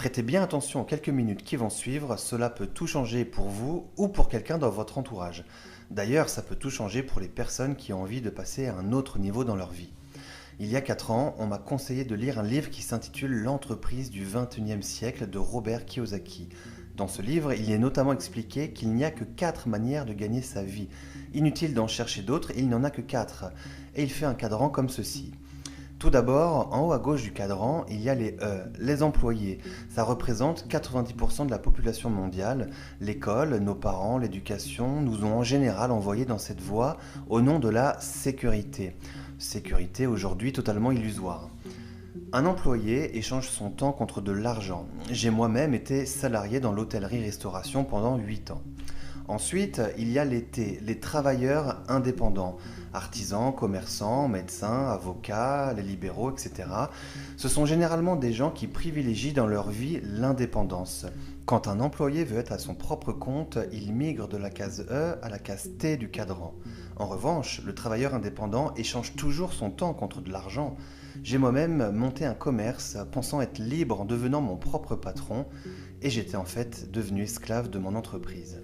Prêtez bien attention aux quelques minutes qui vont suivre, cela peut tout changer pour vous ou pour quelqu'un dans votre entourage. D'ailleurs, ça peut tout changer pour les personnes qui ont envie de passer à un autre niveau dans leur vie. Il y a 4 ans, on m'a conseillé de lire un livre qui s'intitule L'entreprise du XXIe siècle de Robert Kiyosaki. Dans ce livre, il est notamment expliqué qu'il n'y a que 4 manières de gagner sa vie. Inutile d'en chercher d'autres, il n'y en a que 4. Et il fait un cadran comme ceci. Tout d'abord, en haut à gauche du cadran, il y a les E, les employés. Ça représente 90% de la population mondiale. L'école, nos parents, l'éducation nous ont en général envoyés dans cette voie au nom de la sécurité. Sécurité aujourd'hui totalement illusoire. Un employé échange son temps contre de l'argent. J'ai moi-même été salarié dans l'hôtellerie-restauration pendant 8 ans. Ensuite, il y a les T, les travailleurs indépendants, artisans, commerçants, médecins, avocats, les libéraux, etc. Ce sont généralement des gens qui privilégient dans leur vie l'indépendance. Quand un employé veut être à son propre compte, il migre de la case E à la case T du cadran. En revanche, le travailleur indépendant échange toujours son temps contre de l'argent. J'ai moi-même monté un commerce pensant être libre en devenant mon propre patron et j'étais en fait devenu esclave de mon entreprise.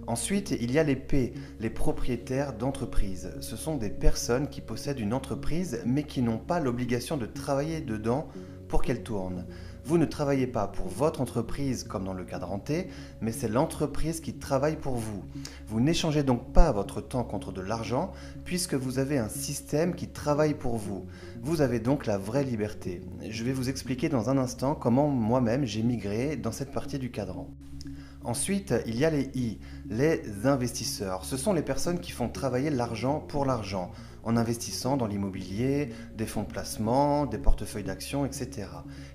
Ensuite, il y a les P, les propriétaires d'entreprise. Ce sont des personnes qui possèdent une entreprise mais qui n'ont pas l'obligation de travailler dedans pour qu'elle tourne. Vous ne travaillez pas pour votre entreprise comme dans le cadran T, mais c'est l'entreprise qui travaille pour vous. Vous n'échangez donc pas votre temps contre de l'argent puisque vous avez un système qui travaille pour vous. Vous avez donc la vraie liberté. Je vais vous expliquer dans un instant comment moi-même j'ai migré dans cette partie du cadran. Ensuite, il y a les I, les investisseurs. Ce sont les personnes qui font travailler l'argent pour l'argent, en investissant dans l'immobilier, des fonds de placement, des portefeuilles d'actions, etc.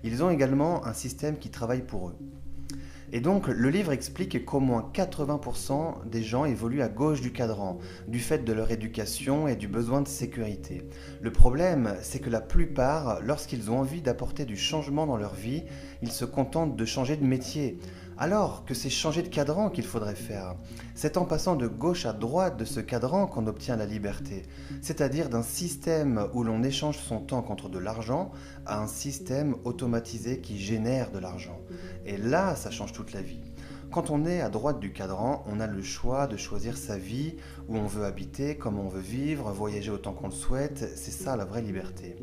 Ils ont également un système qui travaille pour eux. Et donc, le livre explique qu'au moins 80% des gens évoluent à gauche du cadran, du fait de leur éducation et du besoin de sécurité. Le problème, c'est que la plupart, lorsqu'ils ont envie d'apporter du changement dans leur vie, ils se contentent de changer de métier. Alors que c'est changer de cadran qu'il faudrait faire. C'est en passant de gauche à droite de ce cadran qu'on obtient la liberté, c'est-à-dire d'un système où l'on échange son temps contre de l'argent à un système automatisé qui génère de l'argent. Et là, ça change toute la vie. Quand on est à droite du cadran, on a le choix de choisir sa vie, où on veut habiter, comment on veut vivre, voyager autant qu'on le souhaite, c'est ça la vraie liberté.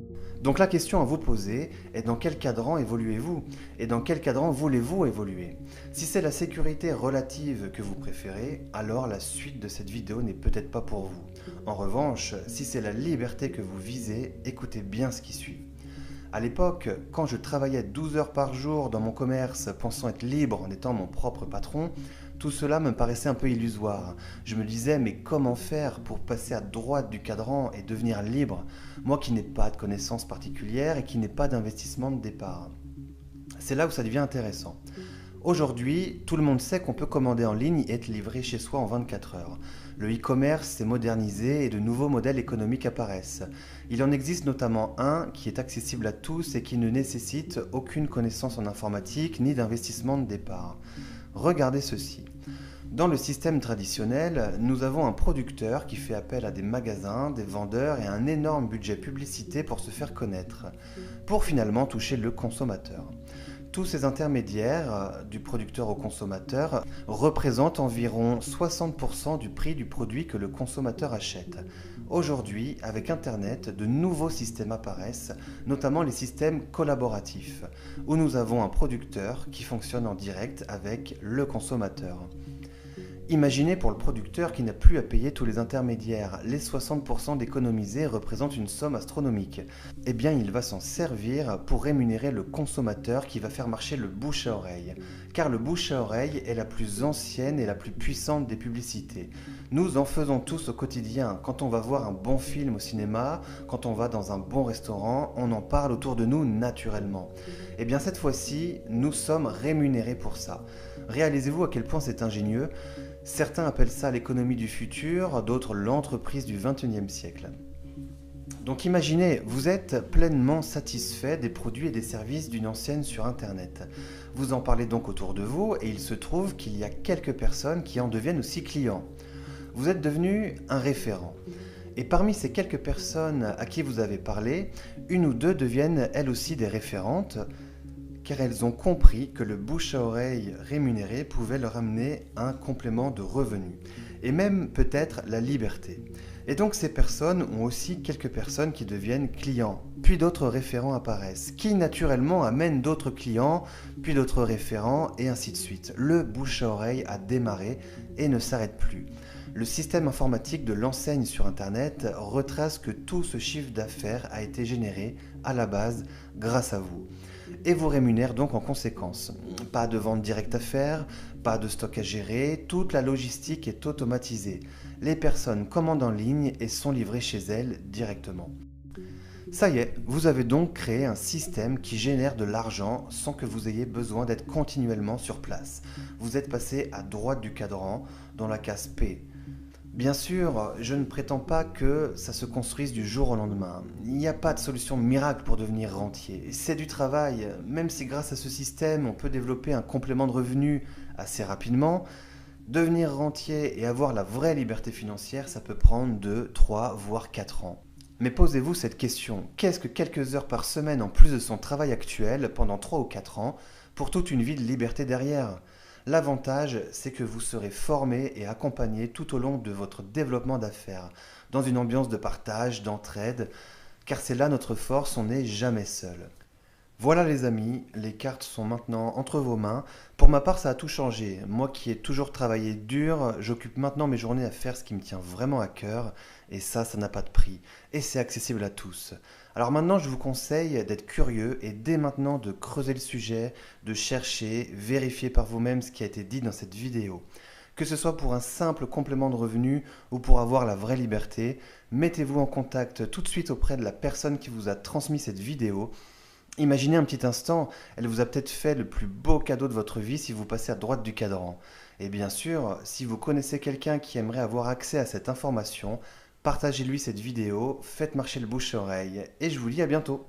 Donc la question à vous poser est dans quel cadran évoluez-vous et dans quel cadran voulez-vous évoluer? Si c'est la sécurité relative que vous préférez, alors la suite de cette vidéo n'est peut-être pas pour vous. En revanche, si c'est la liberté que vous visez, écoutez bien ce qui suit. À l'époque, quand je travaillais 12 heures par jour dans mon commerce, pensant être libre en étant mon propre patron, tout cela me paraissait un peu illusoire. Je me disais, mais comment faire pour passer à droite du cadran et devenir libre, moi qui n'ai pas de connaissances particulières et qui n'ai pas d'investissement de départ? C'est là où ça devient intéressant. Aujourd'hui, tout le monde sait qu'on peut commander en ligne et être livré chez soi en 24 heures. Le e-commerce s'est modernisé et de nouveaux modèles économiques apparaissent. Il en existe notamment un qui est accessible à tous et qui ne nécessite aucune connaissance en informatique ni d'investissement de départ. Regardez ceci. Dans le système traditionnel, nous avons un producteur qui fait appel à des magasins, des vendeurs et un énorme budget publicité pour se faire connaître, pour finalement toucher le consommateur. Tous ces intermédiaires, du producteur au consommateur, représentent environ 60% du prix du produit que le consommateur achète. Aujourd'hui, avec Internet, de nouveaux systèmes apparaissent, notamment les systèmes collaboratifs, où nous avons un producteur qui fonctionne en direct avec le consommateur. Imaginez pour le producteur qui n'a plus à payer tous les intermédiaires. Les 60% d'économisés représentent une somme astronomique. Eh bien, il va s'en servir pour rémunérer le consommateur qui va faire marcher le bouche à oreille. Car le bouche à oreille est la plus ancienne et la plus puissante des publicités. Nous en faisons tous au quotidien. Quand on va voir un bon film au cinéma, quand on va dans un bon restaurant, on en parle autour de nous naturellement. Eh bien, cette fois-ci, nous sommes rémunérés pour ça. Réalisez-vous à quel point c'est ingénieux. Certains appellent ça l'économie du futur, d'autres l'entreprise du XXIe siècle. Donc imaginez, vous êtes pleinement satisfait des produits et des services d'une enseigne sur Internet. Vous en parlez donc autour de vous et il se trouve qu'il y a quelques personnes qui en deviennent aussi clients. Vous êtes devenu un référent. Et parmi ces quelques personnes à qui vous avez parlé, une ou deux deviennent elles aussi des référentes. car elles ont compris que le bouche à oreille rémunéré pouvait leur amener un complément de revenu, et même peut-être la liberté. Et donc ces personnes ont aussi quelques personnes qui deviennent clients, puis d'autres référents apparaissent, qui naturellement amènent d'autres clients, puis d'autres référents, et ainsi de suite. Le bouche à oreille a démarré et ne s'arrête plus. Le système informatique de l'enseigne sur Internet retrace que tout ce chiffre d'affaires a été généré à la base grâce à vous et vous rémunère donc en conséquence. Pas de vente directe à faire, pas de stock à gérer, toute la logistique est automatisée. Les personnes commandent en ligne et sont livrées chez elles directement. Ça y est, vous avez donc créé un système qui génère de l'argent sans que vous ayez besoin d'être continuellement sur place. Vous êtes passé à droite du cadran dans la case P. Bien sûr, je ne prétends pas que ça se construise du jour au lendemain. Il n'y a pas de solution miracle pour devenir rentier. C'est du travail, même si grâce à ce système, on peut développer un complément de revenu assez rapidement. Devenir rentier et avoir la vraie liberté financière, ça peut prendre 2, 3, voire 4 ans. Mais posez-vous cette question, qu'est-ce que quelques heures par semaine en plus de son travail actuel pendant 3 ou 4 ans pour toute une vie de liberté derrière ? L'avantage, c'est que vous serez formé et accompagné tout au long de votre développement d'affaires, dans une ambiance de partage, d'entraide, car c'est là notre force, on n'est jamais seul. Voilà les amis, les cartes sont maintenant entre vos mains. Pour ma part, ça a tout changé. Moi qui ai toujours travaillé dur, j'occupe maintenant mes journées à faire ce qui me tient vraiment à cœur, et ça n'a pas de prix. Et c'est accessible à tous. Alors maintenant, je vous conseille d'être curieux et dès maintenant de creuser le sujet, de chercher, vérifier par vous-même ce qui a été dit dans cette vidéo. Que ce soit pour un simple complément de revenu ou pour avoir la vraie liberté, mettez-vous en contact tout de suite auprès de la personne qui vous a transmis cette vidéo. Imaginez un petit instant, elle vous a peut-être fait le plus beau cadeau de votre vie si vous passez à droite du cadran. Et bien sûr, si vous connaissez quelqu'un qui aimerait avoir accès à cette information, partagez-lui cette vidéo, faites marcher le bouche-oreille et je vous dis à bientôt.